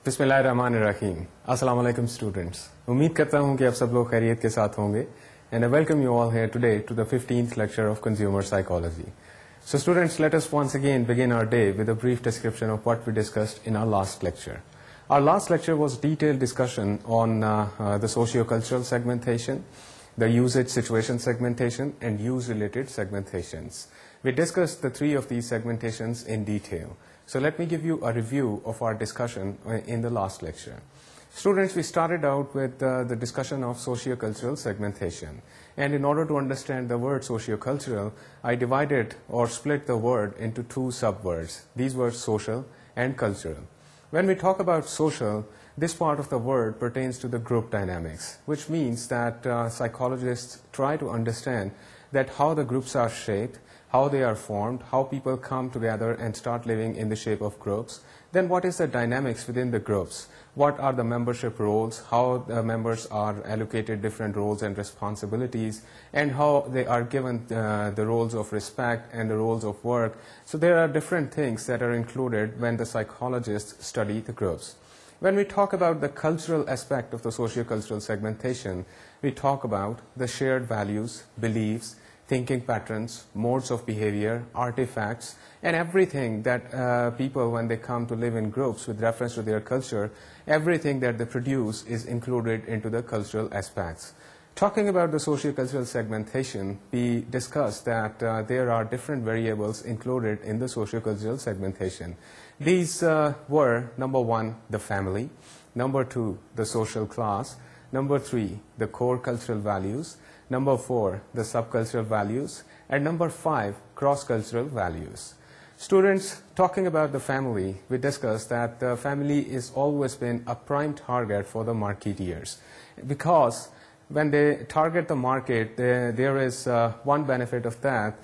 बिस्मिल्लाहिर्रहमानिर्रहीम। अस्सलाम वालेकुम स्टूडेंट्स। उम्मीद करता हूं कि आप सब लोग खैरियत के साथ होंगे and I welcome you all here today to the 15th lecture of consumer psychology. So students, let us once again begin our day with a brief description of what we discussed in our last lecture. Our last lecture was detailed discussion on the socio-cultural segmentation, the usage situation segmentation, and use-related segmentations. We discussed the three of these segmentations in detail. So let me give you a review of our discussion in the last lecture. Students, we started out with the discussion of socio-cultural segmentation. And in order to understand the word socio-cultural, I divided or split the word into two subwords. These were social and cultural. When we talk about social, this part of the word pertains to the group dynamics, which means that psychologists try to understand that how the groups are shaped, how they are formed, how people come together and start living in the shape of groups. Then what is the dynamics within the groups? What are the membership roles, how the members are allocated different roles and responsibilities, and how they are given the roles of respect and the roles of work. So there are different things that are included when the psychologists study the groups. When we talk about the cultural aspect of the socio-cultural segmentation, we talk about the shared values, beliefs, thinking patterns, modes of behavior, artifacts, and everything that people, when they come to live in groups with reference to their culture, everything that they produce is included into the cultural aspects. Talking about the socio-cultural segmentation, we discussed that there are different variables included in the socio-cultural segmentation. These were, number one, the family, number two, the social class, number three, the core cultural values, number four, the subcultural values, and number five, cross-cultural values. Students, talking about the family, we discussed that the family has always been a prime target for the marketeers, because when they target the market, there is one benefit of that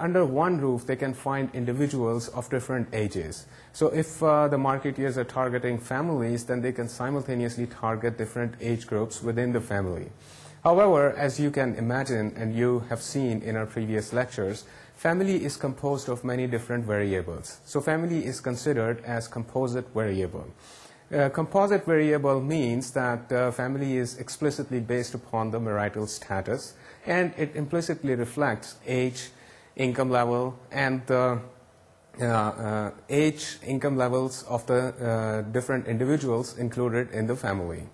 under one roof they can find individuals of different ages. So if the marketeers are targeting families, then they can simultaneously target different age groups within the family. However, as you can imagine and you have seen in our previous lectures, family is composed of many different variables. So family is considered as composite variable. Composite variable means that family is explicitly based upon the marital status, and it implicitly reflects age, income level, and the age, income levels of the different individuals included in the family.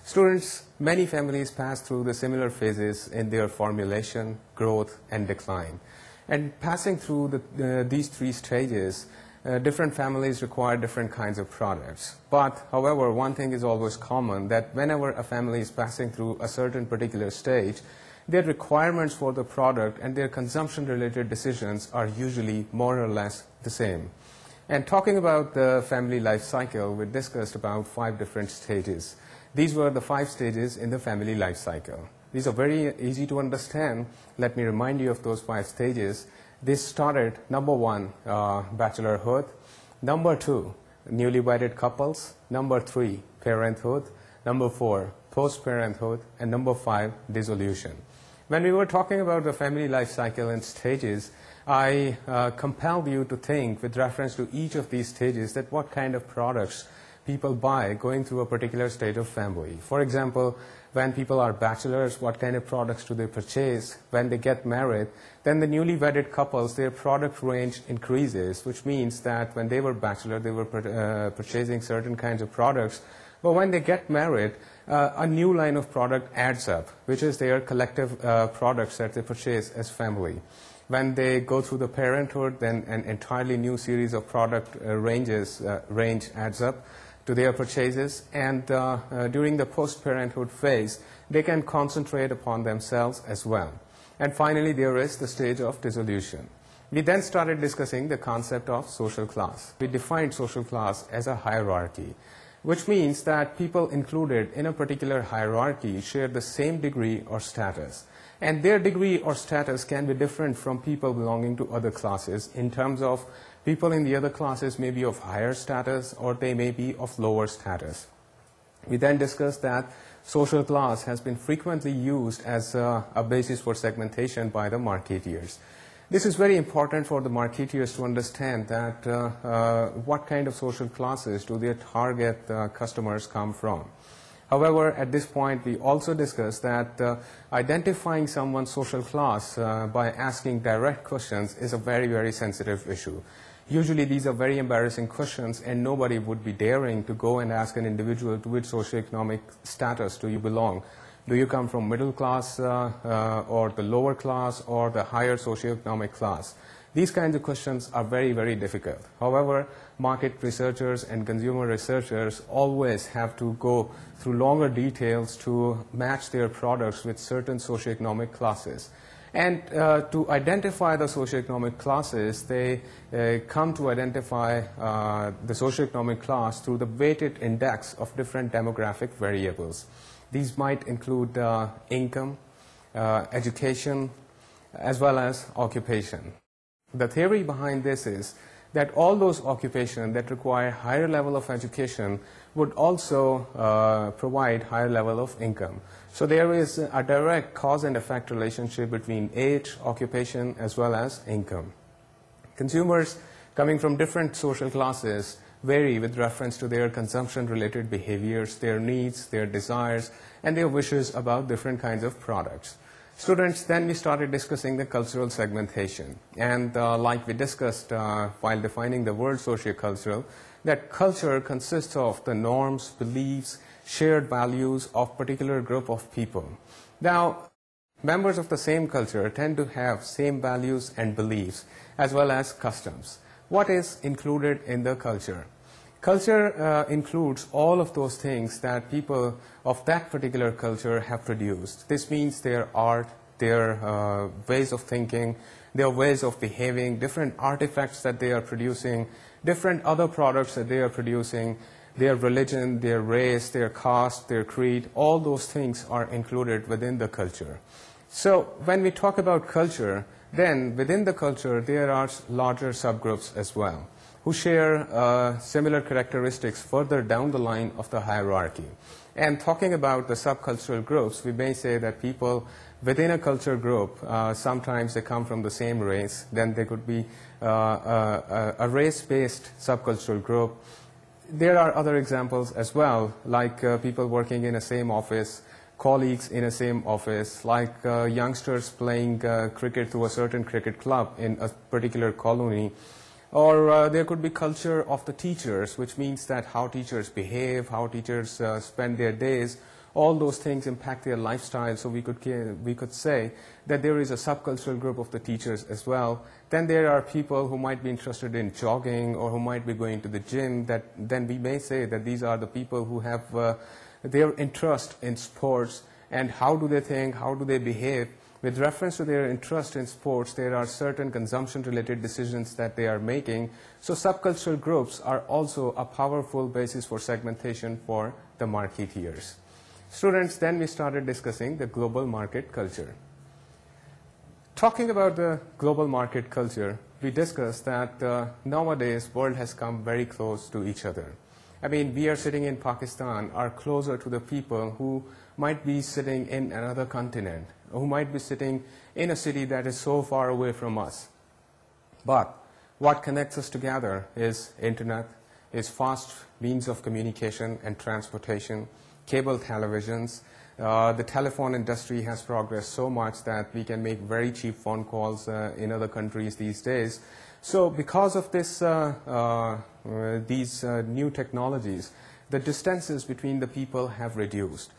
Students, many families pass through the similar phases in their formulation, growth, and decline. And passing through these three stages, different families require different kinds of products. But, however, one thing is always common, that whenever a family is passing through a certain particular stage, their requirements for the product and their consumption-related decisions are usually more or less the same. And talking about the family life cycle, we discussed about 5 different stages. These were the 5 stages in the family life cycle. These are very easy to understand. Let me remind you of those 5 stages. This started, number 1, bachelorhood, number 2, newly wedded couples, number 3, parenthood, number 4, post-parenthood, and number 5, dissolution. When we were talking about the family life cycle and stages, I compelled you to think with reference to each of these stages that what kind of products people buy going through a particular stage of family. For example, when people are bachelors, what kind of products do they purchase? When they get married, then the newly wedded couples, their product range increases, which means that when they were bachelor, they were purchasing certain kinds of products. But when they get married, a new line of product adds up, which is their collective products that they purchase as family. When they go through the parenthood, then an entirely new series of product range adds up to their purchases, and during the post-parenthood phase, they can concentrate upon themselves as well. And finally, there is the stage of dissolution. We then started discussing the concept of social class. We defined social class as a hierarchy, which means that people included in a particular hierarchy share the same degree or status. And their degree or status can be different from people belonging to other classes in terms of people in the other classes may be of higher status or they may be of lower status. We then discussed that social class has been frequently used as a basis for segmentation by the marketeers. This is very important for the marketeers to understand that what kind of social classes do their target customers come from. However, at this point, we also discussed that identifying someone's social class by asking direct questions is a very, very sensitive issue. Usually, these are very embarrassing questions, and nobody would be daring to go and ask an individual to which socioeconomic status do you belong. Do you come from middle class or the lower class or the higher socioeconomic class? These kinds of questions are very, very difficult. However, market researchers and consumer researchers always have to go through longer details to match their products with certain socioeconomic classes. And to identify the socioeconomic classes, they come to identify the socioeconomic class through the weighted index of different demographic variables. These might include income, education, as well as occupation. The theory behind this is that all those occupations that require higher level of education would also provide higher level of income. So there is a direct cause and effect relationship between age, occupation, as well as income. Consumers coming from different social classes vary with reference to their consumption-related behaviors, their needs, their desires, and their wishes about different kinds of products. Students, then we started discussing the cultural segmentation. And like we discussed while defining the word sociocultural, that culture consists of the norms, beliefs, shared values of particular group of people. Now, members of the same culture tend to have same values and beliefs, as well as customs. What is included in the culture? Culture includes all of those things that people of that particular culture have produced. This means their art, their ways of thinking, their ways of behaving, different artifacts that they are producing, different other products that they are producing, their religion, their race, their caste, their creed, all those things are included within the culture. So when we talk about culture, then within the culture there are larger subgroups as well, who share similar characteristics further down the line of the hierarchy. And talking about the subcultural groups, we may say that people within a culture group, sometimes they come from the same race, then there could be a race-based subcultural group. There are other examples as well, like people working in a same office, colleagues in a same office, like youngsters playing cricket through a certain cricket club in a particular colony. Or there could be culture of the teachers, which means that how teachers behave, how teachers spend their days, all those things impact their lifestyle. So we could say that there is a subcultural group of the teachers as well. Then there are people who might be interested in jogging or who might be going to the gym. That then we may say that these are the people who have their interest in sports. And how do they think, how do they behave? With reference to their interest in sports, there are certain consumption-related decisions that they are making. So subcultural groups are also a powerful basis for segmentation for the marketeers. Students, then we started discussing the global market culture. Talking about the global market culture, we discussed that nowadays world has come very close to each other. I mean, we are sitting in Pakistan, are closer to the people who might be sitting in another continent, who might be sitting in a city that is so far away from us. But what connects us together is internet, is fast means of communication and transportation, cable televisions. The telephone industry has progressed so much that we can make very cheap phone calls in other countries these days. So because of this, these new technologies, the distances between the people have reduced.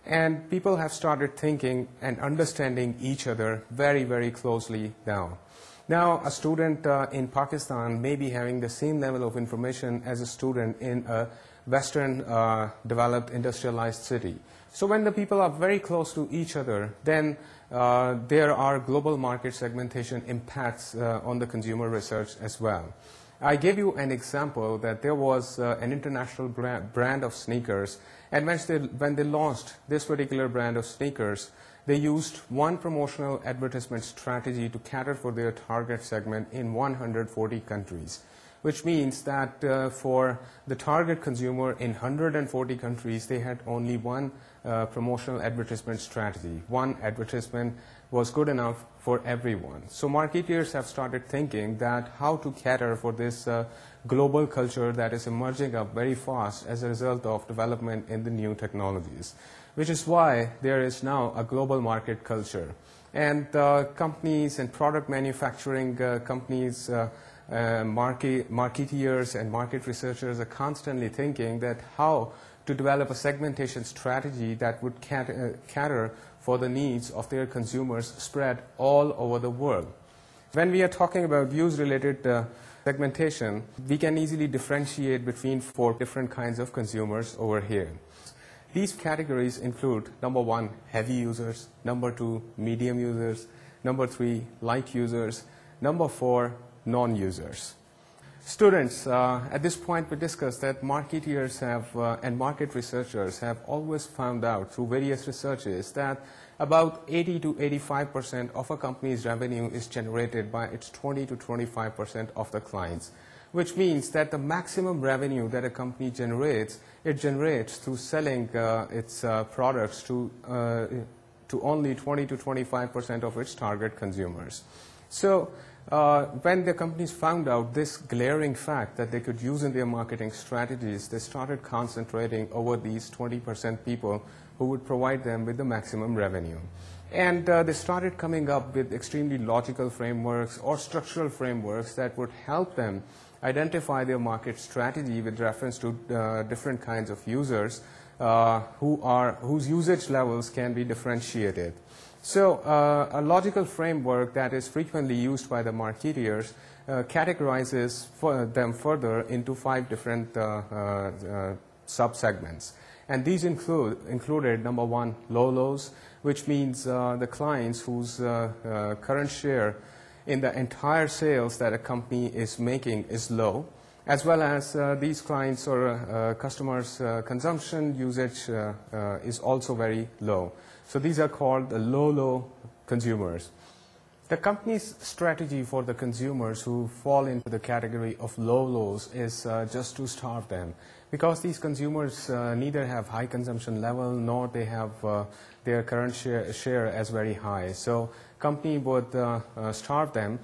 And people have started thinking and understanding each other very, very closely now. Now, a student in Pakistan may be having the same level of information as a student in a Western developed industrialized city. So when the people are very close to each other, then there are global market segmentation impacts on the consumer research as well. I gave you an example that there was an international brand of sneakers, and when they launched this particular brand of sneakers, they used one promotional advertisement strategy to cater for their target segment in 140 countries, which means that for the target consumer in 140 countries, they had only one promotional advertisement strategy. One advertisement was good enough for everyone. So marketeers have started thinking that how to cater for this global culture that is emerging up very fast as a result of development in the new technologies, which is why there is now a global market culture. And companies and product manufacturing companies, marketeers and market researchers are constantly thinking that how to develop a segmentation strategy that would cater for the needs of their consumers spread all over the world. When we are talking about views-related segmentation, we can easily differentiate between 4 different kinds of consumers over here. These categories include, number 1, heavy users, number 2, medium users, number 3, light users, number 4, non-users. Students, at this point we discussed that marketeers have and market researchers have always found out through various researches that about 80 to 85% of a company's revenue is generated by its 20 to 25% of the clients, which means that the maximum revenue that a company generates, it generates through selling its products to only 20 to 25% of its target consumers. So when the companies found out this glaring fact that they could use in their marketing strategies, they started concentrating over these 20% people who would provide them with the maximum revenue. And they started coming up with extremely logical frameworks or structural frameworks that would help them identify their market strategy with reference to different kinds of users whose usage levels can be differentiated. So a logical framework that is frequently used by the marketeers categorizes them further into 5 different sub-segments. And these included, number 1, low lows, which means the clients whose current share in the entire sales that a company is making is low, as well as these clients or customers' consumption usage is also very low. So these are called the low consumers. The company's strategy for the consumers who fall into the category of low lows is just to starve them, because these consumers neither have high consumption level nor they have their current share as very high. So company would starve them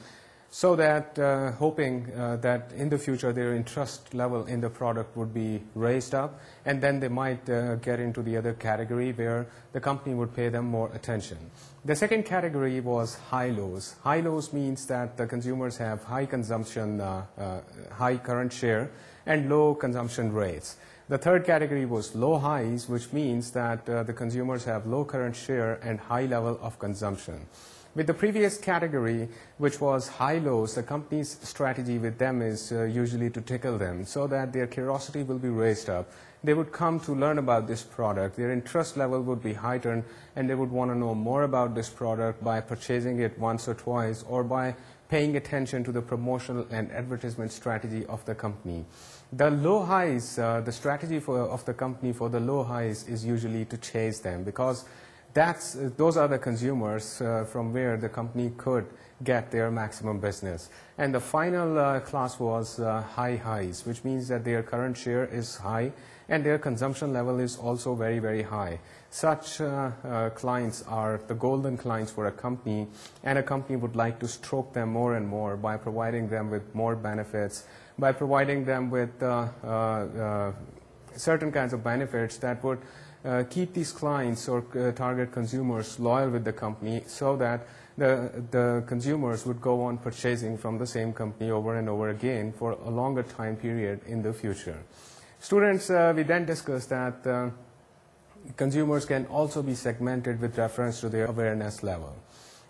so that hoping that in the future their interest level in the product would be raised up, and then they might get into the other category where the company would pay them more attention. The second category was high lows. High lows means that the consumers have high consumption, high current share, and low consumption rates. The third category was low highs, which means that the consumers have low current share and high level of consumption. With the previous category, which was high lows, the company's strategy with them is usually to tickle them so that their curiosity will be raised up. They would come to learn about this product. Their interest level would be heightened, and they would want to know more about this product by purchasing it once or twice or by paying attention to the promotional and advertisement strategy of the company. The low highs, the strategy of the company for the low highs is usually to chase them, because those are the consumers from where the company could get their maximum business. And the final class was high highs, which means that their current share is high and their consumption level is also very, very high. Such clients are the golden clients for a company, and a company would like to stroke them more and more by providing them with more benefits, by providing them with certain kinds of benefits that would keep these clients or target consumers loyal with the company, so that the consumers would go on purchasing from the same company over and over again for a longer time period in the future. Students, we then discussed that consumers can also be segmented with reference to their awareness level.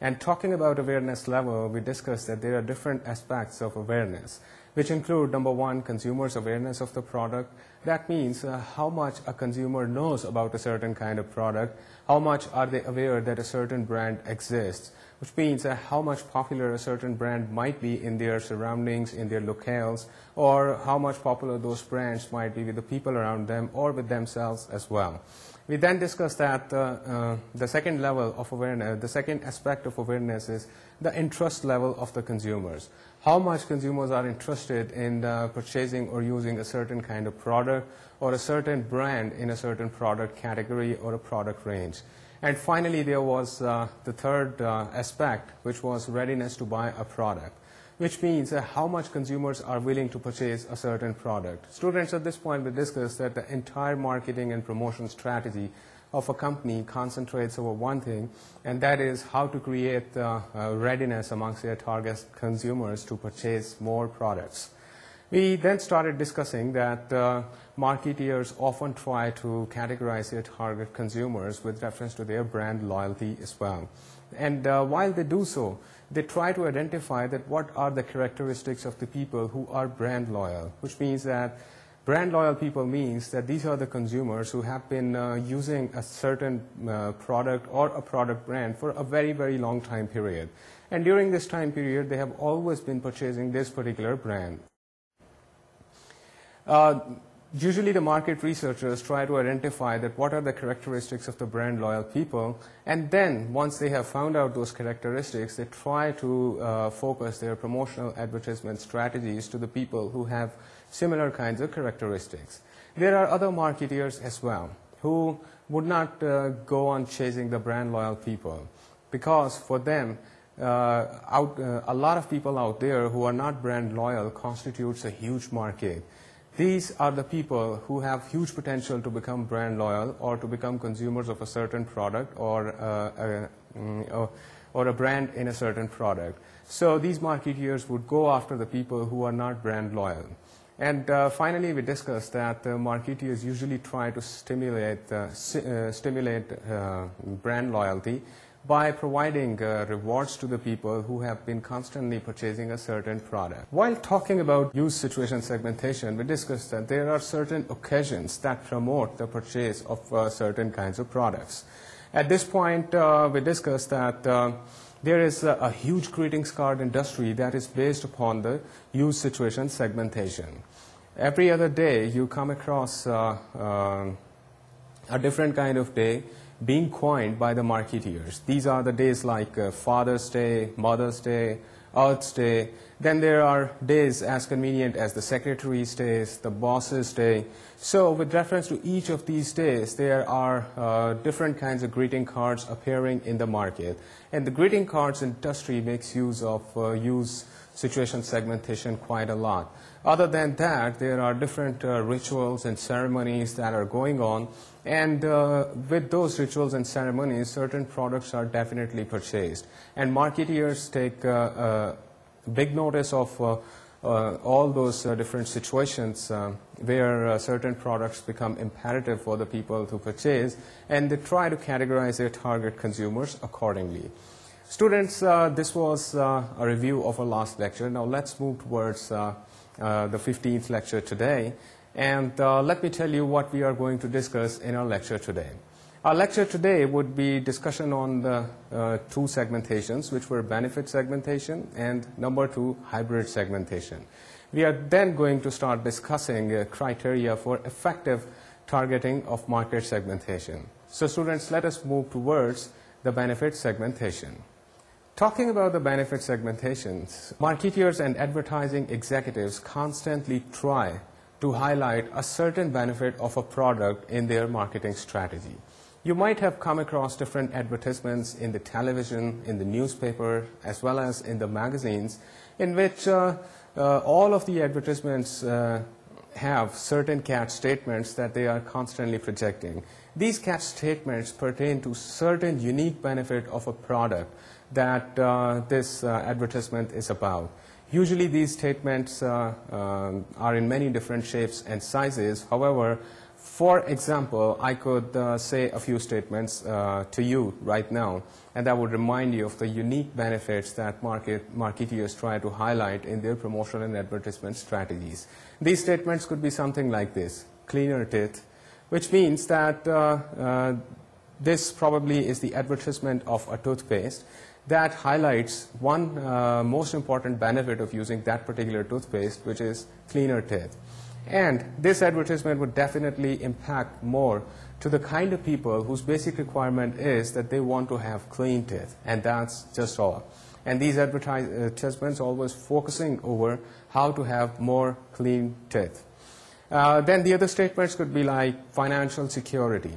And talking about awareness level, we discussed that there are different aspects of awareness, which include, number 1, consumers' awareness of the product. That means how much a consumer knows about a certain kind of product, how much are they aware that a certain brand exists, which means how much popular a certain brand might be in their surroundings, in their locales, or how much popular those brands might be with the people around them or with themselves as well. We then discussed that the second level of awareness, the second aspect of awareness is the interest level of the consumers. How much consumers are interested in purchasing or using a certain kind of product or a certain brand in a certain product category or a product range. And finally, there was the third aspect, which was readiness to buy a product, which means how much consumers are willing to purchase a certain product. Students, at this point, we discussed that the entire marketing and promotion strategy of a company concentrates over one thing, and that is how to create readiness amongst their target consumers to purchase more products. We then started discussing that marketeers often try to categorize their target consumers with reference to their brand loyalty as well. And while they do so, they try to identify that what are the characteristics of the people who are brand loyal, which means that brand loyal people means that these are the consumers who have been using a certain product or a product brand for a very, very long time period. And during this time period, they have always been purchasing this particular brand. Usually the market researchers try to identify that what are the characteristics of the brand loyal people, and then once they have found out those characteristics, they try to focus their promotional advertisement strategies to the people who have similar kinds of characteristics. There are other marketeers as well who would not go on chasing the brand loyal people, because for them a lot of people out there who are not brand loyal constitutes a huge market. These are the people who have huge potential to become brand loyal or to become consumers of a certain product or a brand in a certain product. So these marketeers would go after the people who are not brand loyal. And finally, we discussed that marketeers usually try to stimulate brand loyalty by providing rewards to the people who have been constantly purchasing a certain product. While talking about use situation segmentation, we discussed that there are certain occasions that promote the purchase of certain kinds of products. At this point, we discussed that there is a huge greetings card industry that is based upon the use situation segmentation. Every other day, you come across a different kind of day being coined by the marketeers. These are the days like Father's Day, Mother's Day, Earth's Day. Then there are days as convenient as the Secretary's Days, the Boss's Day. So with reference to each of these days, there are different kinds of greeting cards appearing in the market. And the greeting cards industry makes use of use situation segmentation quite a lot. Other than that, there are different rituals and ceremonies that are going on, and with those rituals and ceremonies, certain products are definitely purchased. And marketeers take big notice of all those different situations where certain products become imperative for the people to purchase, and they try to categorize their target consumers accordingly. Students, this was a review of our last lecture. Now let's move towards the 15th lecture today. And let me tell you what we are going to discuss in our lecture today. Our lecture today would be discussion on the two segmentations, which were benefit segmentation and number two, hybrid segmentation. We are then going to start discussing criteria for effective targeting of market segmentation. So students, let us move towards the benefit segmentation. Talking about the benefit segmentations, marketeers and advertising executives constantly try to highlight a certain benefit of a product in their marketing strategy. You might have come across different advertisements in the television, in the newspaper, as well as in the magazines, in which all of the advertisements have certain catch statements that they are constantly projecting. These catch statements pertain to certain unique benefit of a product that this advertisement is about. Usually these statements are in many different shapes and sizes. However, for example, I could say a few statements to you right now, and that would remind you of the unique benefits that marketeers try to highlight in their promotional and advertisement strategies. These statements could be something like this: cleaner teeth, which means that this probably is the advertisement of a toothpaste that highlights one most important benefit of using that particular toothpaste, which is cleaner teeth. And this advertisement would definitely impact more to the kind of people whose basic requirement is that they want to have clean teeth, and that's just all. And these advertisements always focusing over how to have more clean teeth. Then the other statements could be like financial security.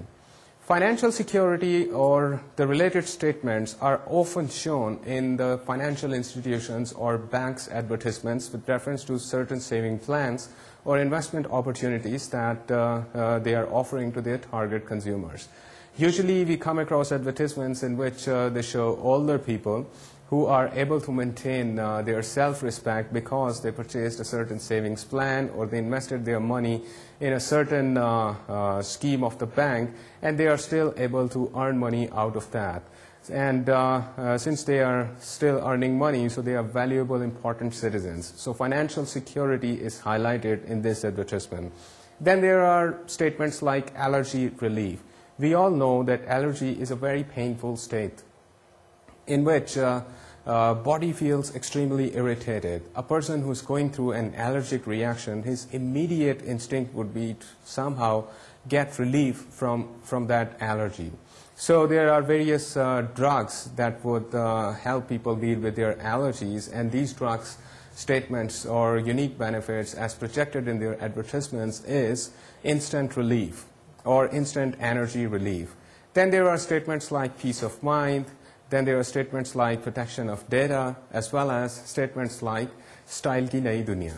Financial security or the related statements are often shown in the financial institutions or banks' advertisements with reference to certain saving plans or investment opportunities that they are offering to their target consumers. Usually we come across advertisements in which they show older people who are able to maintain their self-respect because they purchased a certain savings plan or they invested their money in a certain scheme of the bank, and they are still able to earn money out of that. And since they are still earning money, so they are valuable, important citizens. So financial security is highlighted in this advertisement. Then there are statements like allergy relief. We all know that allergy is a very painful state in which body feels extremely irritated. A person who's going through an allergic reaction, his immediate instinct would be to somehow get relief from that allergy. So there are various drugs that would help people deal with their allergies, and these drugs statements or unique benefits as projected in their advertisements is instant relief or instant energy relief. Then there are statements like peace of mind. Then there are statements like protection of data, as well as statements like style ki nayi duniya.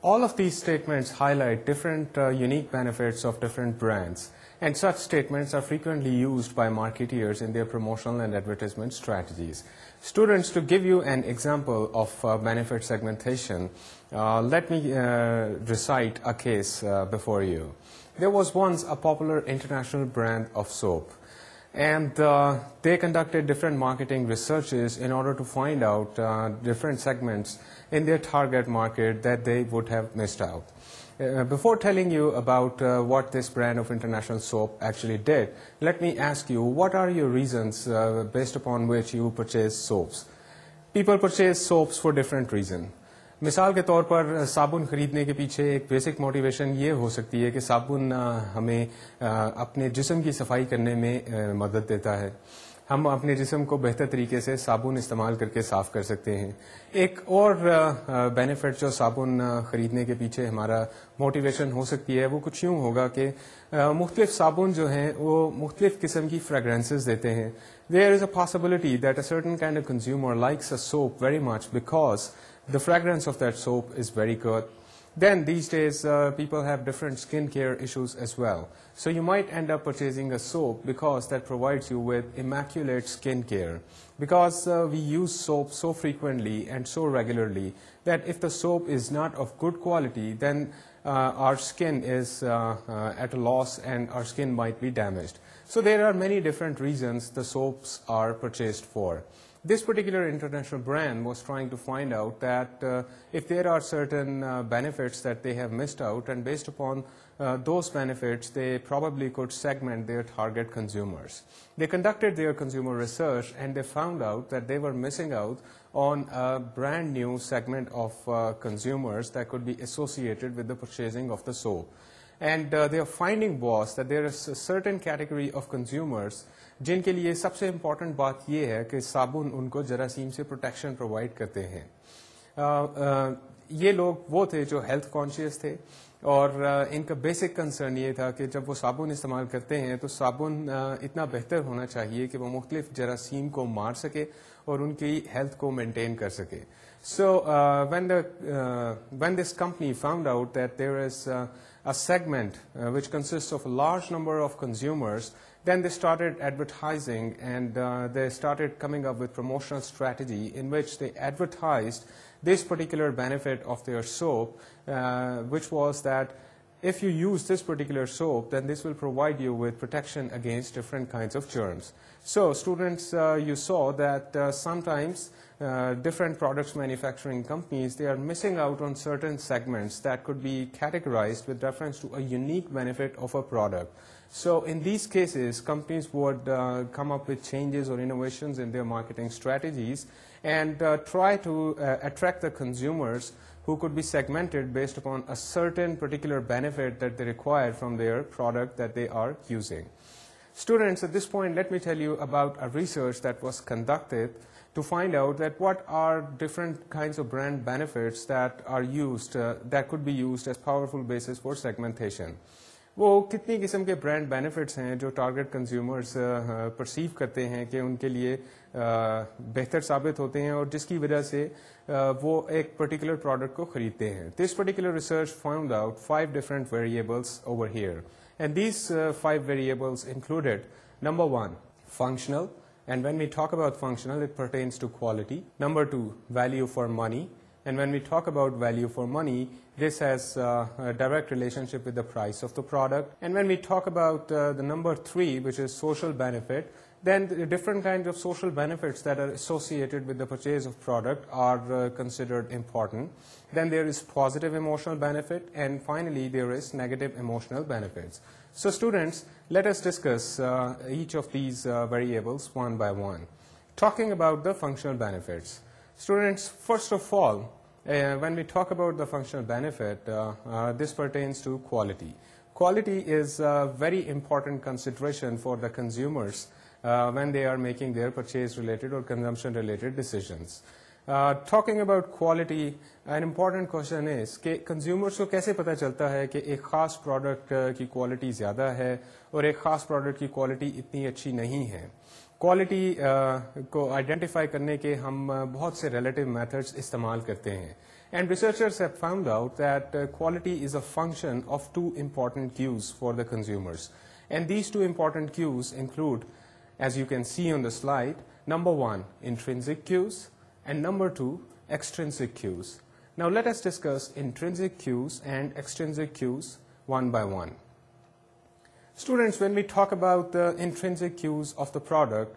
All of these statements highlight different unique benefits of different brands, and such statements are frequently used by marketeers in their promotional and advertisement strategies. Students, to give you an example of benefit segmentation, let me recite a case before you. There was once a popular international brand of soap, and they conducted different marketing researches in order to find out different segments in their target market that they would have missed out. Before telling you about what this brand of international soap actually did, let me ask you, what are your reasons based upon which you purchase soaps? People purchase soaps for different reasons. मिसाल के तौर पर साबुन खरीदने के पीछे एक basic motivation ये हो सकती है कि साबुन हमें अपने जिस्म की सफाई करने में मदद देता है. हम अपने जिस्म को बेहतर तरीके से साबुन इस्तेमाल करके साफ कर सकते हैं. एक और बेनिफिट जो साबुन खरीदने के पीछे हमारा मोटिवेशन हो सकती है वो कुछ यूँ होगा कि मुख्तलिफ साबुन जो हैं वो मुख्तलिफ किस्म की फ्रेगरेंसेस देते हैं. There is a possibility that a certain kind of consumer likes a soap very much because the fragrance of that soap is very good. Then these days people have different skincare issues as well. So you might end up purchasing a soap because that provides you with immaculate skincare. Because we use soap so frequently and so regularly that if the soap is not of good quality, then our skin is at a loss and our skin might be damaged. So there are many different reasons the soaps are purchased for. This particular international brand was trying to find out that if there are certain benefits that they have missed out, and based upon those benefits, they probably could segment their target consumers. They conducted their consumer research and they found out that they were missing out on a brand new segment of consumers that could be associated with the purchasing of the soap. And their finding was that there is a certain category of consumers जिनके लिए सबसे important बात ये है कि साबुन उनको जरासीम से प्रोटेक्शन प्रोवाइड करते हैं. ये लोग वो थे जो हेल्थ कॉन्शियस थे और इनका बेसिक कंसर्न ये था कि जब वो साबुन इस्तेमाल करते हैं तो साबुन इतना बेहतर होना चाहिए कि वो मुख्तलिफ जरासीम को मार सके और उनकी हेल्थ को मेंटेन कर सके. So when this company found out that there is a segment which consists of a large number of consumers, then they started advertising and they started coming up with promotional strategy in which they advertised this particular benefit of their soap, which was that if you use this particular soap, then this will provide you with protection against different kinds of germs. So students, you saw that sometimes different products manufacturing companies, they are missing out on certain segments that could be categorized with reference to a unique benefit of a product. So in these cases, companies would come up with changes or innovations in their marketing strategies and try to attract the consumers who could be segmented based upon a certain particular benefit that they require from their product that they are using. Students, at this point, let me tell you about a research that was conducted to find out that what are different kinds of brand benefits that are used, that could be used as powerful basis for segmentation. वो कितनी किस्म के brand benefits हैं जो target consumers perceive करते हैं कि उनके लिए बेहतर साबित होते हैं और जिसकी वजह से वो एक पर्टिकुलर प्रोडक्ट को खरीदते हैं. This particular research found out 5 different variables over here, and these 5 variables included: number 1, functional, and when we talk about functional, it pertains to quality. Number 2, value for money. And when we talk about value for money, this has a direct relationship with the price of the product. And when we talk about the number 3, which is social benefit, then the different kinds of social benefits that are associated with the purchase of product are considered important. Then there is positive emotional benefit, and finally there is negative emotional benefits. So students, let us discuss each of these variables one by one. Talking about the functional benefits. Students, first of all, when we talk about the functional benefit, this pertains to quality. Quality is a very important consideration for the consumers when they are making their purchase-related or consumption-related decisions. Talking about quality, an important question is कि consumers को कैसे पता चलता है कि एक ख़ास product की quality ज़्यादा है और एक ख़ास product की quality इतनी अच्छी नहीं है. क्वालिटी को आइडेंटिफाई करने के हम बहुत से रिलेटिव मेथड्स इस्तेमाल करते हैं. And researchers have found out that quality is a function of 2 important cues for the consumers. And these 2 important cues include, as you can see on the slide, number 1, intrinsic cues, and number 2, extrinsic cues. Now let us discuss intrinsic cues and extrinsic cues one by one. Students, when we talk about the intrinsic cues of the product,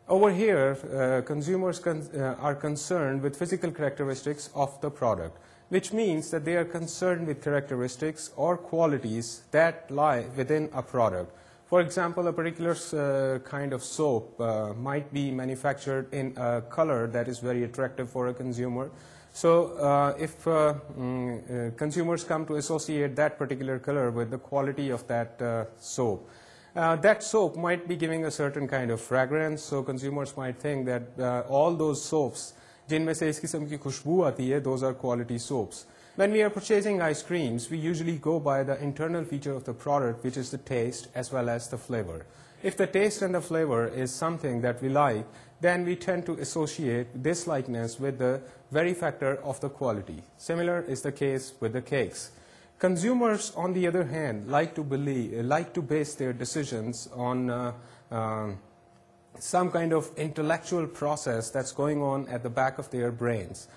over here consumers are concerned with physical characteristics of the product, which means that they are concerned with characteristics or qualities that lie within a product. For example, a particular kind of soap might be manufactured in a color that is very attractive for a consumer. So if consumers come to associate that particular color with the quality of that soap might be giving a certain kind of fragrance. So consumers might think that all those soaps, जिनमें से इस किस्म की खुशबू आती है, those are quality soaps. When we are purchasing ice creams, we usually go by the internal feature of the product, which is the taste as well as the flavor. If the taste and the flavor is something that we like, then we tend to associate this likeness with the very factor of the quality. Similar is the case with the cakes. Consumers, on the other hand, like to base their decisions on some kind of intellectual process that's going on at the back of their brains.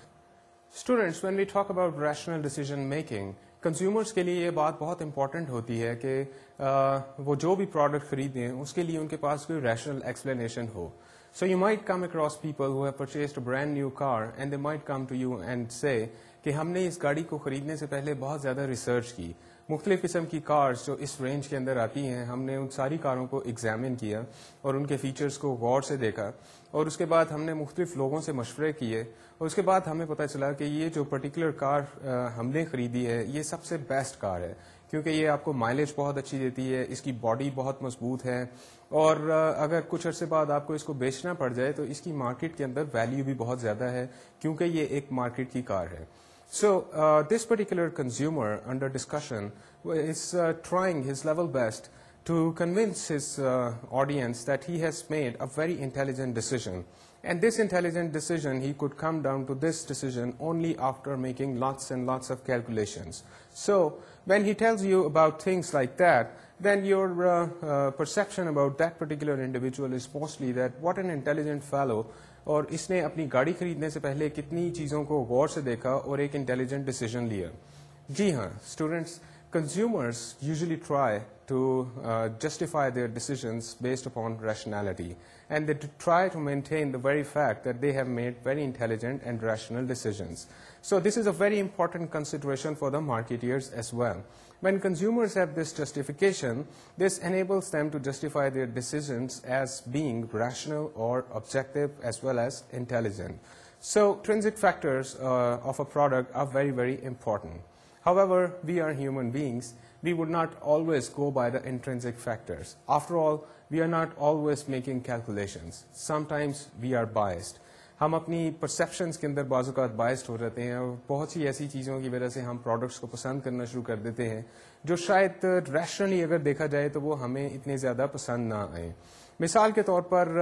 Students, when we talk about rational decision making, consumers के लिए ये बात बहुत important होती है कि वो जो भी product खरीदें उसके लिए उनके पास कोई rational explanation हो. So you might come across people who have purchased a brand new car and they might come to you and say कि हमने इस गाड़ी को खरीदने से पहले बहुत ज़्यादा रिसर्च की. मुख्तलिफ़ किस्म की कार्स जो इस रेंज के अंदर आती हैं, हमने उन सारी कारों को एग्जामिन किया और उनके फीचर्स को गौर से देखा और उसके बाद हमने मुख्तलिफ़ लोगों से मशवरे किए और उसके बाद हमें पता चला कि ये जो पर्टिकुलर कार हमने ख़रीदी है ये सबसे बेस्ट कार है क्योंकि ये आपको माइलेज बहुत अच्छी देती है, इसकी बॉडी बहुत मजबूत है और अगर कुछ अर्से बाद आपको इसको बेचना पड़ जाए तो इसकी मार्केट के अंदर वैल्यू भी बहुत ज़्यादा है क्योंकि ये एक मार्केट की कार है. So this particular consumer under discussion is trying his level best to convince his audience that he has made a very intelligent decision. And this intelligent decision, he could come down to this decision only after making lots and lots of calculations. So when he tells you about things like that, then your perception about that particular individual is mostly that what an intelligent fellow, और इसने अपनी गाड़ी खरीदने से पहले कितनी चीज़ों को गौर से देखा और एक इंटेलिजेंट डिसीजन लिया. जी हाँ students, consumers usually try to justify their decisions based upon rationality, and they try to maintain the very fact that they have made very intelligent and rational decisions. So this is a very important consideration for the marketeers as well. When consumers have this justification, this enables them to justify their decisions as being rational or objective as well as intelligent. So intrinsic factors of a product are very, very important. However, we are human beings. We would not always go by the intrinsic factors. After all, we are not always making calculations. Sometimes we are biased. हम अपनी perceptions के अंदर बाज़-औक़ात biased हो जाते हैं और बहुत सी ऐसी चीज़ों की वजह से हम प्रोडक्ट्स को पसंद करना शुरू कर देते हैं जो शायद रैशनली अगर देखा जाए तो वो हमें इतने ज़्यादा पसंद ना आए. मिसाल के तौर पर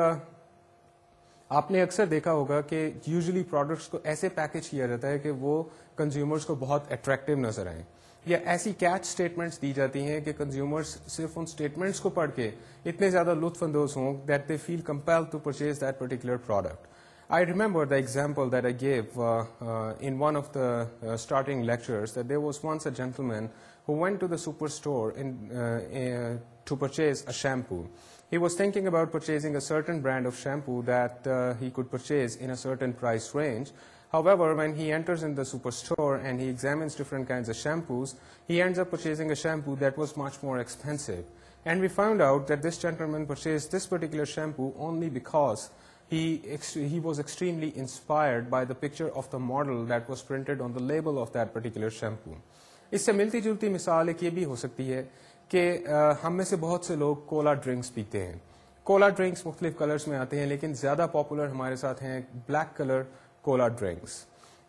आपने अक्सर देखा होगा कि यूजुअली प्रोडक्ट्स को ऐसे पैकेज किया जाता है कि वो कंज्यूमर्स को बहुत अट्रैक्टिव नजर आए, या ऐसी कैच स्टेटमेंट्स दी जाती हैं कि कंज्यूमर्स सिर्फ उन स्टेटमेंट्स को पढ़ के इतने ज्यादा लुत्फ अंदोज हों that they feel compelled to purchase that particular product. I remember the example that I gave in one of the starting lectures, that there was once a gentleman who went to the superstore to purchase a shampoo. He was thinking about purchasing a certain brand of shampoo that he could purchase in a certain price range. However, when he enters in the superstore and he examines different kinds of shampoos, he ends up purchasing a shampoo that was much more expensive. And we found out that this gentleman purchased this particular shampoo only because he was extremely inspired by the picture of the model that was printed on the label of that particular shampoo. इससे मिलती जुलती मिसाल एक ये भी हो सकती है कि हम में से बहुत से लोग कोला ड्रिंक्स पीते हैं. कोला ड्रिंक्स मुख्तलिफ कलर्स में आते हैं, लेकिन ज़्यादा पॉपुलर हमारे साथ हैं black colour Cola drinks.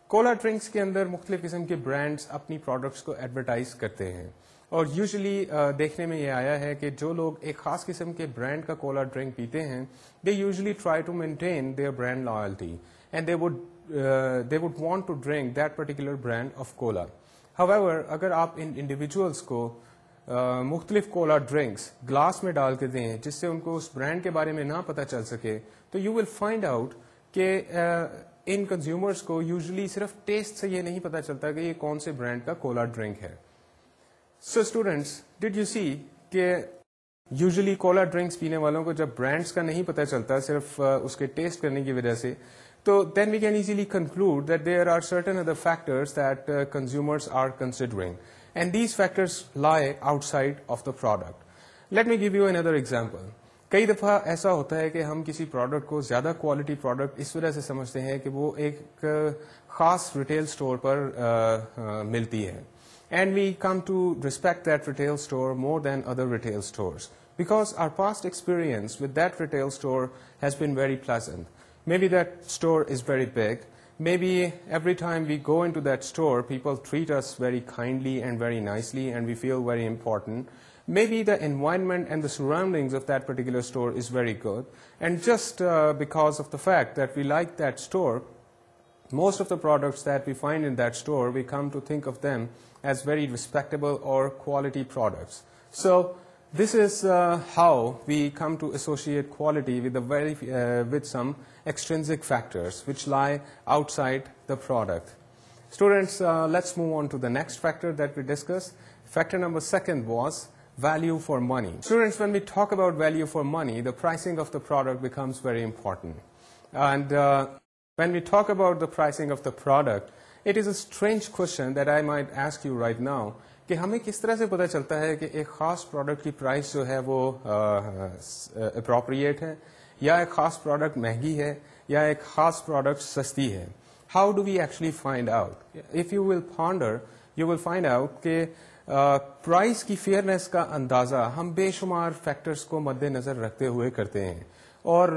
Cola drinks के अंदर मुख्तलिफ किस्म के ब्रांड्स अपनी प्रोडक्ट्स को एडवर्टाइज करते हैं, और यूजुअली देखने में ये आया है कि जो लोग एक खास किस्म के ब्रांड का कोला ड्रिंक पीते हैं, they usually try to maintain their brand loyalty and they would want to drink that particular brand of cola. However, अगर आप इन इंडिविजुअल्स को मुख्तलिफ कोला ड्रिंक्स ग्लास में डाल के दें जिससे उनको उस ब्रांड के बारे में ना पता चल सके, तो यू विल फाइंड आउट कि इन कंज्यूमर्स को यूजुअली सिर्फ टेस्ट से ये नहीं पता चलता कि ये कौन से ब्रांड का कोला ड्रिंक है. So students, did you see कि यूजुअली कोला ड्रिंक्स पीने वालों को जब ब्रांड्स का नहीं पता चलता सिर्फ उसके टेस्ट करने की वजह से, तो then we can easily conclude that there are certain other factors that consumers are considering, and these factors lie outside of the product. Let me give you another example. कई दफा ऐसा होता है कि हम किसी प्रोडक्ट को ज्यादा क्वालिटी प्रोडक्ट इस वजह से समझते हैं कि वो एक खास रिटेल स्टोर पर मिलती है. And we come to respect that retail store more than other retail stores because our past experience with that retail store has been very pleasant. Maybe that store is very big. Maybe every time we go into that store, people treat us very kindly and very nicely and we feel very important. Maybe the environment and the surroundings of that particular store is very good. And just because of the fact that we like that store, most of the products that we find in that store, we come to think of them as very respectable or quality products. So this is how we come to associate quality with with some extrinsic factors which lie outside the product. Students, let's move on to the next factor that we discussed. Factor number 2 was value for money. Students, when we talk about value for money, the pricing of the product becomes very important. And when we talk about the pricing of the product, it is a strange question that I might ask you right now कि हमें किस तरह से पता चलता है कि एक खास प्रोडक्ट की प्राइस जो है वो appropriate है, या एक खास प्रोडक्ट महंगी है, या एक खास प्रोडक्ट सस्ती है. How do we actually find out? If you will ponder, you will find out कि प्राइस की फेयरनेस का अंदाजा हम बेशुमार फैक्टर्स को मद्देनजर रखते हुए करते हैं, और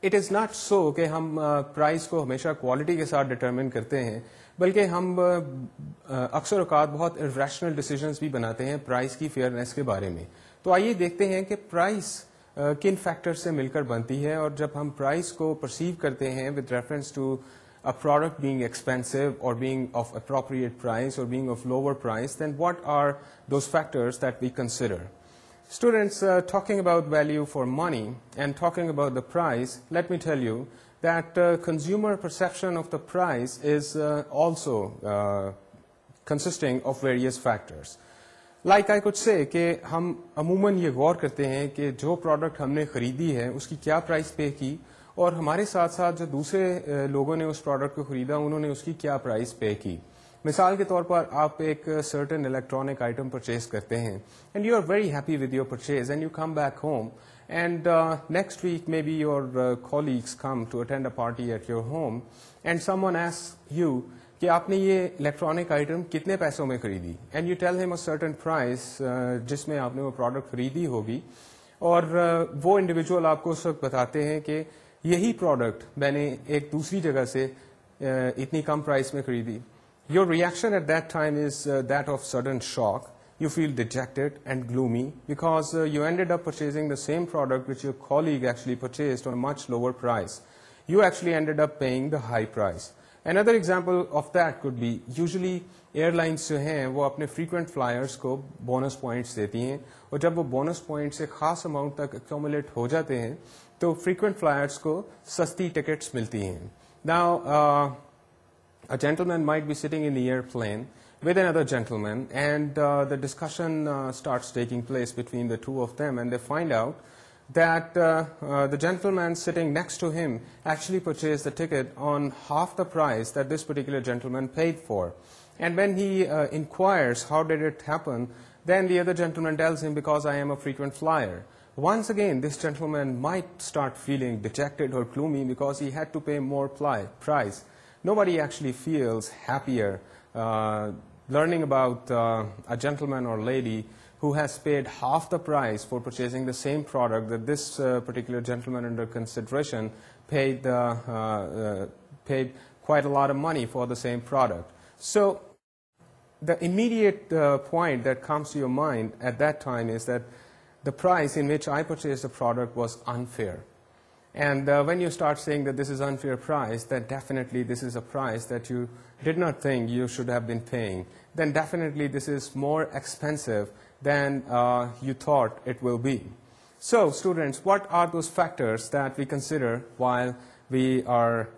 इट इज़ नॉट सो कि हम प्राइस को हमेशा क्वालिटी के साथ डिटरमिन करते हैं, बल्कि हम अक्सर औकात बहुत इरेशनल डिसीजंस भी बनाते हैं प्राइस की फेयरनेस के बारे में. तो आइए देखते हैं कि प्राइस किन फैक्टर्स से मिलकर बनती है, और जब हम प्राइस को परसीव करते हैं with reference to a product being expensive or being of appropriate price or being of lower price, then what are those factors that we consider? Students, talking about value for money and talking about the price, let me tell you that consumer perception of the price is also consisting of various factors. Like I could say कि हम अमूमन ये गौर करते हैं कि जो product हमने खरीदी है उसकी क्या प्राइस पे की और हमारे साथ साथ जो दूसरे लोगों ने उस प्रोडक्ट को खरीदा उन्होंने उसकी क्या प्राइस पे की. मिसाल के तौर पर आप एक सर्टेन इलेक्ट्रॉनिक आइटम परचेज करते हैं and you are very happy with your purchase and you come back home and next week maybe your colleagues come to attend a party at your home and someone asks you कि आपने ये electronic item कितने पैसों में खरीदी and you tell him a certain price जिसमें आपने वो प्रोडक्ट खरीदी होगी और वो इंडिविजुअल आपको उस वक्त बताते हैं कि यही प्रोडक्ट मैंने एक दूसरी जगह से इतनी कम प्राइस में खरीदी. Your reaction at that time is that of sudden shock. You feel dejected and gloomy because you ended up purchasing the same product which your colleague actually purchased on a much lower price. You actually ended up paying the high price. Another example of that could be usually airlines जो हैं वो अपने frequent flyers को bonus points देती हैं और जब वो bonus points एक खास amount तक accumulate हो जाते हैं तो frequent flyers को सस्ती tickets मिलती हैं. Now a gentleman might be sitting in the airplane with another gentleman and the discussion starts taking place between the two of them and they find out that the gentleman sitting next to him actually purchased the ticket on half the price that this particular gentleman paid for. And when he inquires how did it happen, then the other gentleman tells him because I am a frequent flyer. Once again, this gentleman might start feeling dejected or gloomy because he had to pay more price. Nobody actually feels happier learning about a gentleman or lady who has paid half the price for purchasing the same product that this particular gentleman under consideration paid quite a lot of money for the same product. So the immediate point that comes to your mind at that time is that the price in which I purchased the product was unfair. And when you start saying that this is unfair price, then definitely this is a price that you did not think you should have been paying. Then definitely this is more expensive than you thought it will be. So students, what are those factors that we consider while we are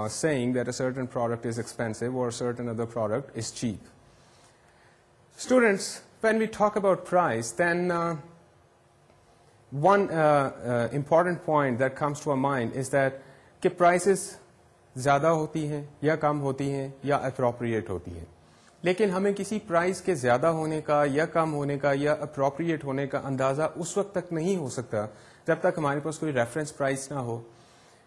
saying that a certain product is expensive or a certain other product is cheap? Students, when we talk about price, then one important point that comes to our mind is that कि prices ज़्यादा होती हैं या कम होती हैं या appropriate होती हैं. लेकिन हमें किसी प्राइस के ज़्यादा होने का या कम होने का या appropriate होने का अंदाज़ा उस वक्त तक नहीं हो सकता जब तक हमारे पास कोई रेफरेंस प्राइस ना हो.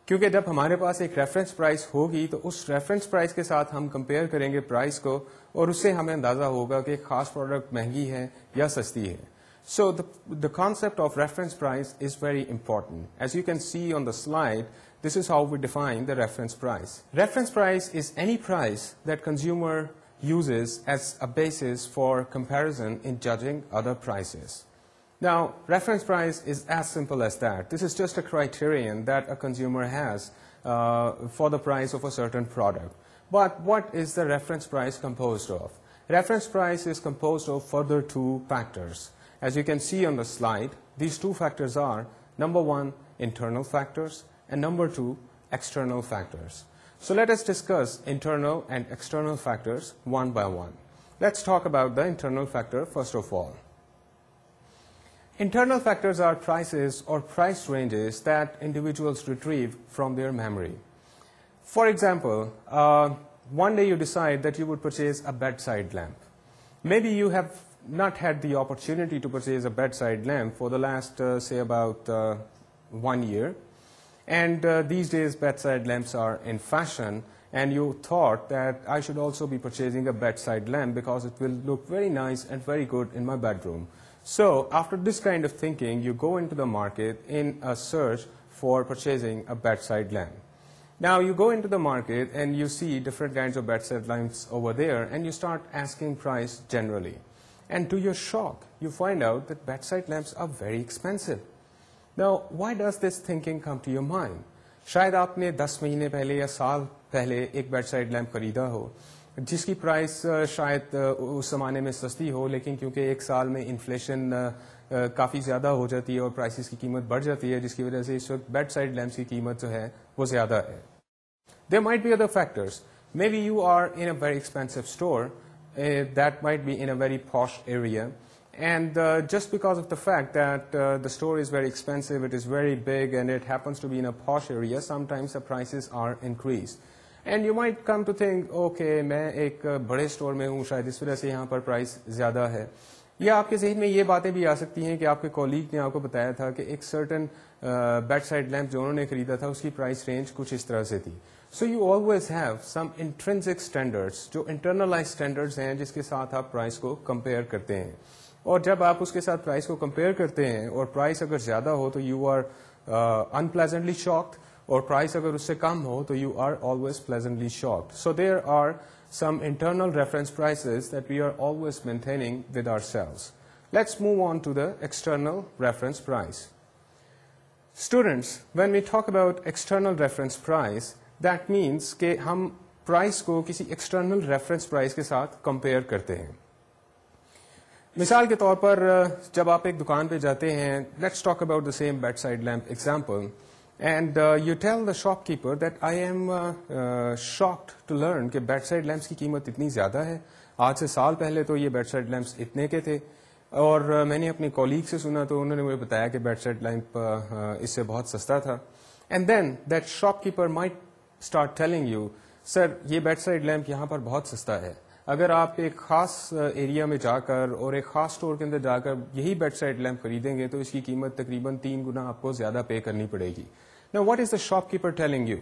क्योंकि जब हमारे पास एक रेफरेंस प्राइस होगी तो उस रेफरेंस प्राइस के साथ हम कंपेयर करेंगे प्राइस को और उससे हमें अंदाज़ा होगा कि खास प्रोडक्ट महंगी है या सस्ती है. So the concept of reference price is very important. As you can see on the slide, this is how we define the reference price. Reference price is any price that consumer uses as a basis for comparison in judging other prices. Now, reference price is as simple as that. This is just a criterion that a consumer has for the price of a certain product. But what is the reference price composed of? Reference price is composed of further two factors. As you can see on the slide, these two factors are, number one, internal factors, and number two, external factors. So let us discuss internal and external factors one by one. Let's talk about the internal factor first of all. Internal factors are prices or price ranges that individuals retrieve from their memory. For example, one day you decide that you would purchase a bedside lamp. Maybe you have not had the opportunity to purchase a bedside lamp for the last, say, about 1 year. And these days, bedside lamps are in fashion, and you thought that I should also be purchasing a bedside lamp because it will look very nice and very good in my bedroom. So after this kind of thinking, you go into the market in a search for purchasing a bedside lamp. Now you go into the market and you see different kinds of bedside lamps over there, and you start asking price generally. And to your shock, you find out that bedside lamps are very expensive. Now, why does this thinking come to your mind? शायद आपने 10 महीने पहले या साल पहले एक bedside lamp खरीदा हो जिसकी प्राइस शायद उस ज़माने में सस्ती हो, लेकिन क्योंकि एक साल में इन्फ्लेशन काफ़ी ज़्यादा हो जाती है और प्राइसेस की कीमत बढ़ जाती है, जिसकी वजह से इस वक्त बेडसाइड लैम्प्स की कीमत जो है वो ज़्यादा है. There might be other factors. Maybe you are in a very expensive store that might be in a very posh area. And just because of the fact that the store is very expensive, it is very big, and it happens to be in a posh area, sometimes the prices are increased. And you might come to think, okay, मैं एक बड़े store में हूँ, शायद इस वजह से यहाँ पर प्राइस ज़्यादा है. या आपके जहन में ये बातें भी आ सकती हैं कि आपके कॉलीग ने आपको बताया था कि एक सर्टन बेड साइड लैंप जो उन्होंने खरीदा था उसकी प्राइस रेंज कुछ इस तरह से थी. So you always have some intrinsic standards, जो इंटरनलाइज स्टैंडर्ड्स हैं जिसके साथ आप प्राइस को कंपेयर करते हैं. और जब आप उसके साथ प्राइस को कंपेयर करते हैं और प्राइस अगर ज्यादा हो तो यू आर अनप्लेजेंटली शॉक्ड, और प्राइस अगर उससे कम हो तो you are always pleasantly shocked. So there are some internal reference prices that we are always maintaining with ourselves. Let's move on to the external reference price. Students, when we talk about external reference price, that means कि हम price को किसी external reference price के साथ compare करते हैं. मिसाल के तौर पर जब आप एक दुकान पे जाते हैं, let's talk about the same bedside lamp example. And you tell the shopkeeper that I am shocked to learn कि bedside lamps की कीमत इतनी ज़्यादा है. आज से साल पहले तो ये bedside lamps इतने के थे, और मैंने अपने कॉलीग से सुना तो उन्होंने मुझे बताया कि bedside lamp इससे बहुत सस्ता था. And then that shopkeeper might start telling you, sir ये bedside lamp यहाँ पर बहुत सस्ता है. अगर आप एक खास एरिया में जाकर और एक खास स्टोर के अंदर जाकर यही बेडसाइड लैंप खरीदेंगे तो इसकी कीमत तकरीबन 3 गुना आपको ज्यादा पे करनी पड़ेगी. Now, what is the shopkeeper telling you?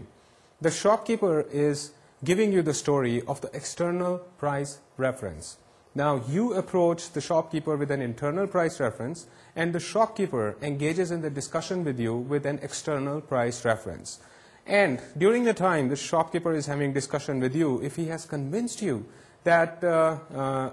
The shopkeeper is giving you the story of the external price reference. Now, you approach the shopkeeper with an internal price reference, and the shopkeeper engages in the discussion with you with an external price reference. And during the time the shopkeeper is having discussion with you, if he has convinced you that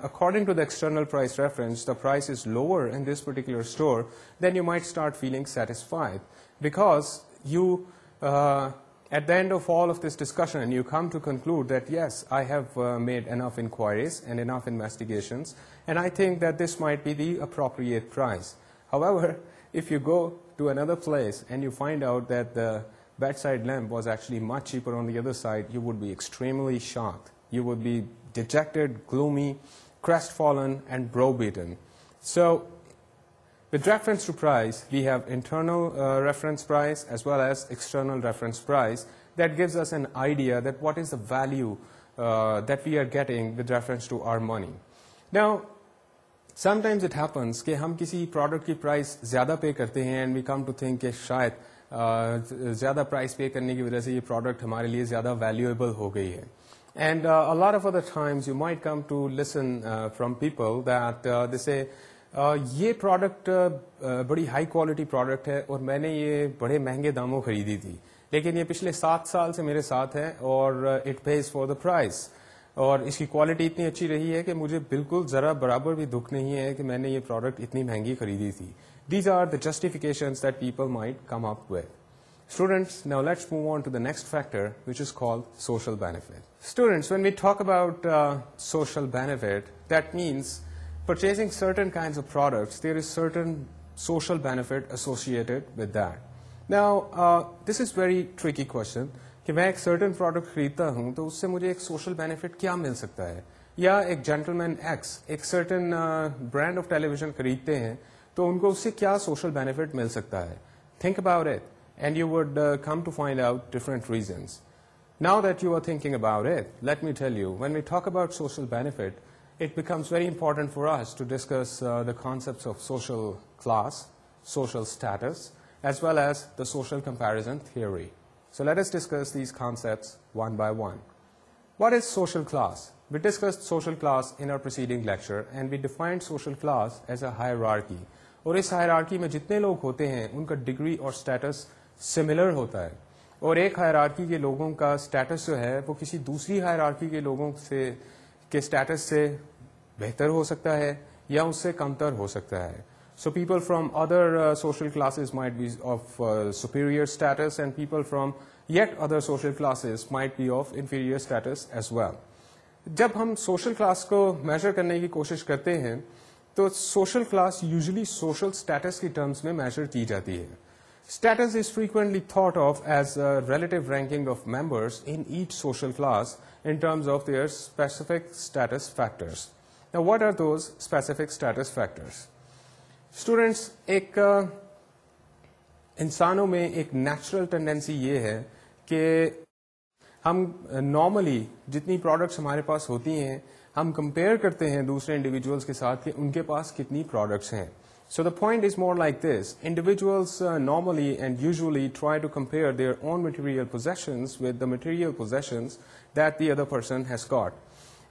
according to the external price reference, the price is lower in this particular store, then you might start feeling satisfied, because you, at the end of all of this discussion, you come to conclude that, yes, I have made enough inquiries and enough investigations, and I think that this might be the appropriate price. However, if you go to another place and you find out that the bedside lamp was actually much cheaper on the other side, you would be extremely shocked. You would be dejected, gloomy, crestfallen, and browbeaten. So, with reference to price, we have internal reference price as well as external reference price. That gives us an idea that what is the value that we are getting with reference to our money. Now, sometimes it happens कि हम किसी product की price ज़्यादा pay करते हैं, and we come to think कि शायद ज़्यादा price pay करने की वजह से ये product हमारे लिए ज़्यादा valuable हो गई है. And a lot of other times you might come to listen from people that they say, ये प्रोडक्ट बड़ी हाई क्वालिटी प्रोडक्ट है और मैंने ये बड़े महंगे दामों खरीदी थी, लेकिन ये पिछले 7 साल से मेरे साथ है और it pays for the price, और इसकी क्वालिटी इतनी अच्छी रही है कि मुझे बिल्कुल ज़रा बराबर भी दुख नहीं है कि मैंने ये प्रोडक्ट इतनी महंगी खरीदी थी. These are the justifications that people might come up with. Students, now let's move on to the next factor, which is called social benefit. Students, when we talk about social benefit, that means purchasing certain kinds of products, there is certain social benefit associated with that. Now, this is very tricky question कि मैं एक certain product खरीदता हूँ तो उससे मुझे एक social benefit क्या मिल सकता है, या एक gentleman X एक certain brand of television खरीदते हैं तो उनको उससे क्या social benefit मिल सकता है. Think about it, and you would come to find out different reasons. Now that you are thinking about it, let me tell you, when we talk about social benefit, it becomes very important for us to discuss the concepts of social class, social status, as well as the social comparison theory. So let us discuss these concepts one by one. What is social class? We discussed social class in our preceding lecture, and we defined social class as a hierarchy. और इस hierarchy में जितने लोग होते हैं उनका degree और status similar होता है, और एक हायरार्की के लोगों का स्टेटस जो है वो किसी दूसरी हायरार्की के लोगों से के स्टेटस से बेहतर हो सकता है या उससे कमतर हो सकता है. So people from other social classes might be of superior status, and people from yet other social classes might be of inferior status as well. जब हम social class को measure करने की कोशिश करते हैं तो social class usually social status की terms में measure की जाती है. Status is frequently thought of as a relative ranking of members in each social class, in terms of their specific status factors. Now, what are those specific status factors? Students, एक इंसानों में एक natural tendency ये है कि हम normally जितनी products हमारे पास होती हैं हम कंपेयर करते हैं दूसरे इंडिविजुअल्स के साथ कि उनके पास कितनी प्रोडक्ट्स हैं. So the point is more like this. Individuals normally and usually try to compare their own material possessions with the material possessions that the other person has got.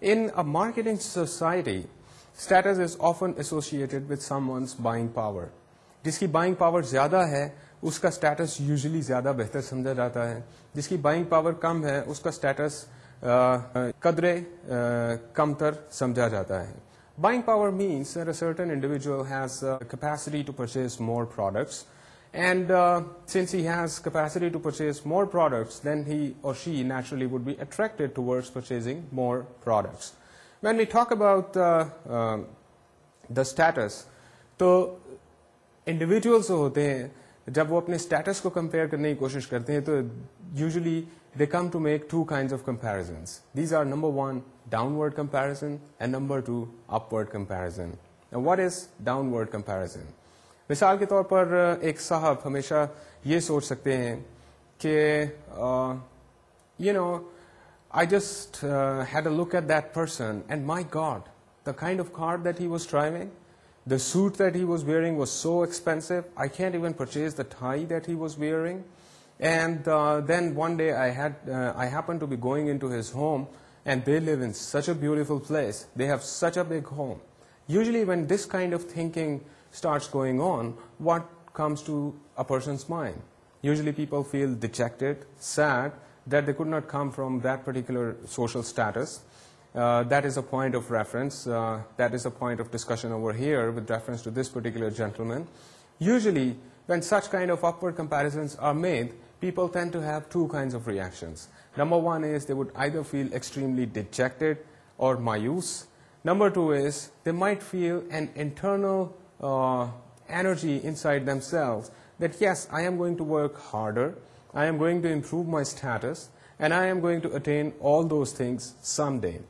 In a marketing society, status is often associated with someone's buying power. जिसकी buying power ज़्यादा है उसका status usually ज़्यादा बेहतर समझा जाता है. जिसकी buying power कम है उसका status कदरे कमतर समझा जाता है. Buying power means that a certain individual has capacity to purchase more products, and since he has capacity to purchase more products, then he or she naturally would be attracted towards purchasing more products. When we talk about the status, तो individuals जो होते हैं जब वो अपने status को compare करने की कोशिश करते हैं तो usually they come to make two kinds of comparisons. These are number one, downward comparison, and number two, upward comparison. Now, what is downward comparison? मिसाल के तौर पर एक साहब हमेशा ये सोच सकते हैं कि I just had a look at that person, and my God, the kind of car that he was driving, the suit that he was wearing was so expensive, I can't even purchase the tie that he was wearing. And then one day I happened to be going into his home, and they live in such a beautiful place. They have such a big home. Usually when this kind of thinking starts going on, what comes to a person's mind? Usually people feel dejected, sad, that they could not come from that particular social status. That is a point of reference. That is a point of discussion over here with reference to this particular gentleman. Usually when such kind of upward comparisons are made, people tend to have two kinds of reactions. Number one is they would either feel extremely dejected or mayus. Number two is they might feel an internal energy inside themselves that yes, I am going to work harder, I am going to improve my status, and I am going to attain all those things someday.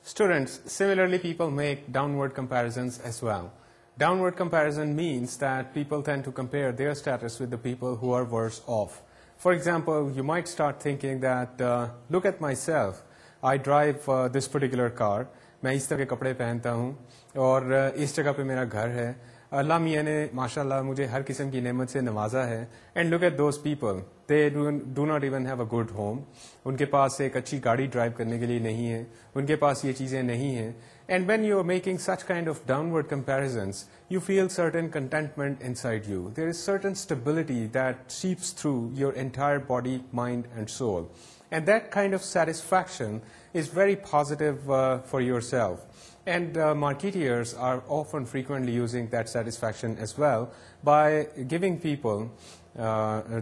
Students, similarly people make downward comparisons as well. Downward comparison means that people tend to compare their status with the people who are worse off. For example, you might start thinking that, look at myself, I drive this particular car, मैं इस तरह के कपड़े पहनता हूँ और इस जगह पे मेरा घर है. अल्लाह मियाँ ने माशाल्लाह मुझे हर किस्म की नेमत से नवाजा है. And look at those people, they do not even have a good home. उनके पास एक अच्छी गाड़ी ड्राइव करने के लिए नहीं है, उनके पास ये चीज़ें नहीं हैं. And when you are making such kind of downward comparisons, you feel certain contentment inside you. There is certain stability that seeps through your entire body, mind, and soul. And that kind of satisfaction is very positive for yourself. And marketeers are often frequently using that satisfaction as well by giving people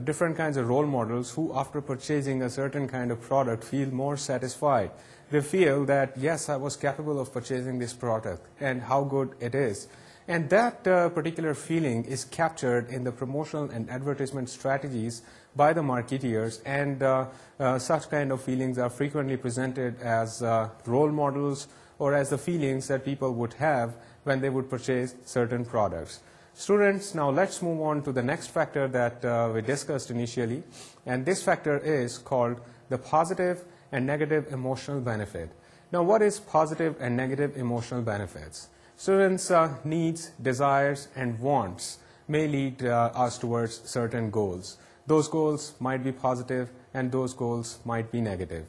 different kinds of role models who, after purchasing a certain kind of product, feel more satisfied. They feel that, yes, I was capable of purchasing this product and how good it is. And that particular feeling is captured in the promotional and advertisement strategies by the marketeers, and such kind of feelings are frequently presented as role models or as the feelings that people would have when they would purchase certain products. Students, now let's move on to the next factor that we discussed initially, and this factor is called the positive and negative emotional benefit. Now, what is positive and negative emotional benefits? Students' needs, desires, and wants may lead us towards certain goals. Those goals might be positive and those goals might be negative.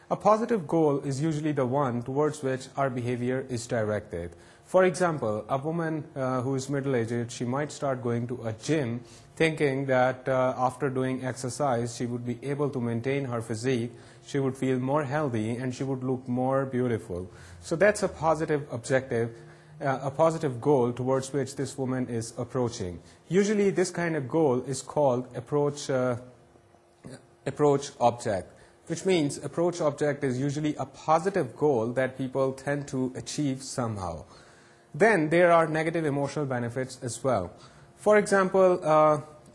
A positive goal is usually the one towards which our behavior is directed. For example, a woman who is middle-aged, she might start going to a gym thinking that after doing exercise, she would be able to maintain her physique, she would feel more healthy, and she would look more beautiful. So that's a positive objective, a positive goal towards which this woman is approaching. Usually this kind of goal is called approach object, which means approach object is usually a positive goal that people tend to achieve somehow. Then there are negative emotional benefits as well. For example,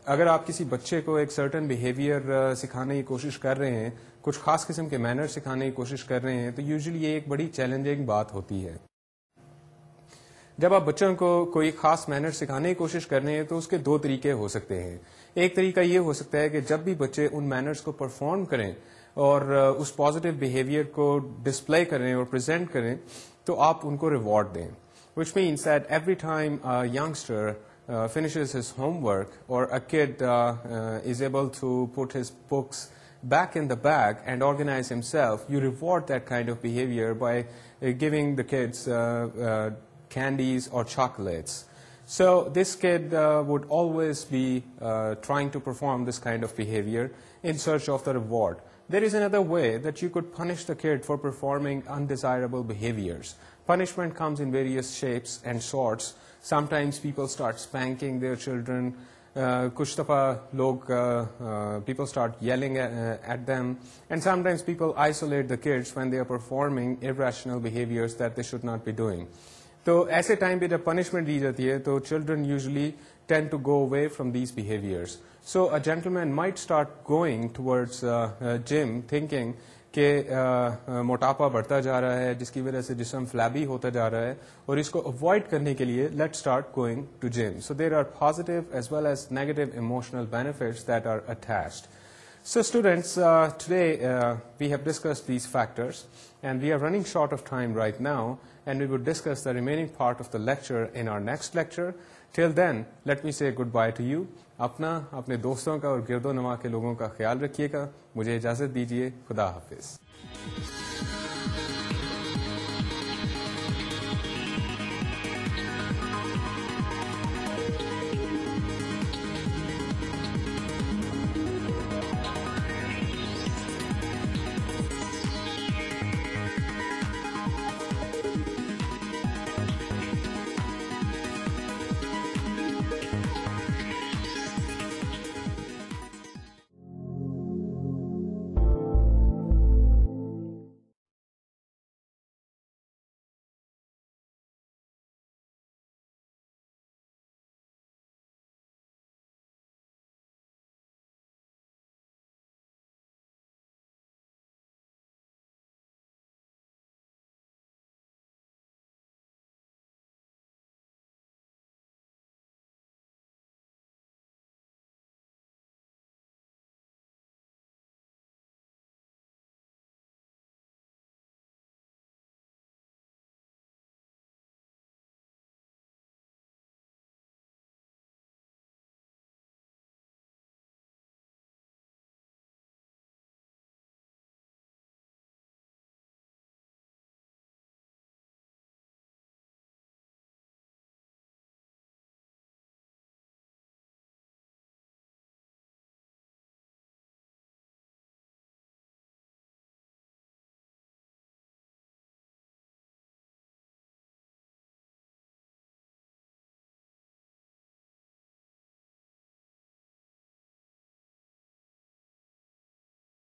अगर आप किसी बच्चे को एक certain behavior सिखाने की कोशिश कर रहे हैं, कुछ खास किस्म के मैनर सिखाने की कोशिश कर रहे हैं, तो यूजुअली ये एक बड़ी चैलेंजिंग बात होती है। जब आप बच्चों को कोई खास मैनर सिखाने की कोशिश कर रहे हैं तो उसके दो तरीके हो सकते हैं। एक तरीका ये हो सकता है कि जब भी बच्चे उन मैनर्स को परफॉर्म करें और उस पॉजिटिव बिहेवियर को डिस्प्ले करें और प्रेजेंट करें, तो आप उनको रिवॉर्ड दें, which means that every time a youngster finishes his homework or a kid is able to put his books back in the bag and organize himself, you reward that kind of behavior by giving the kids candies or chocolates. So this kid would always be trying to perform this kind of behavior in search of the reward. There is another way that you could punish the kid for performing undesirable behaviors. Punishment comes in various shapes and sorts. Sometimes people start spanking their children. कुछ दफ़ा लोग people start yelling at them, and sometimes people isolate the kids when they are performing irrational behaviors that they should not be doing. तो ऐसे time पे जब punishment दी जाती है तो children usually tend to go away from these behaviours. So a gentleman might start going towards gym thinking कि मोटापा बढ़ता जा रहा है, जिसकी वजह से जिस्म फ्लैबी होता जा रहा है, और इसको अवॉइड करने के लिए let start going to gym. So there are positive as well as negative emotional benefits that are attached. So students, today we have discussed these factors, and we are running short of time right now, and we will discuss the remaining part of the lecture in our next lecture. Till then, let me say goodbye to you. अपना, अपने दोस्तों का और गिरदो नवा के लोगों का ख्याल रखिएगा. मुझे इजाज़त दीजिए. खुदा हाफिज़.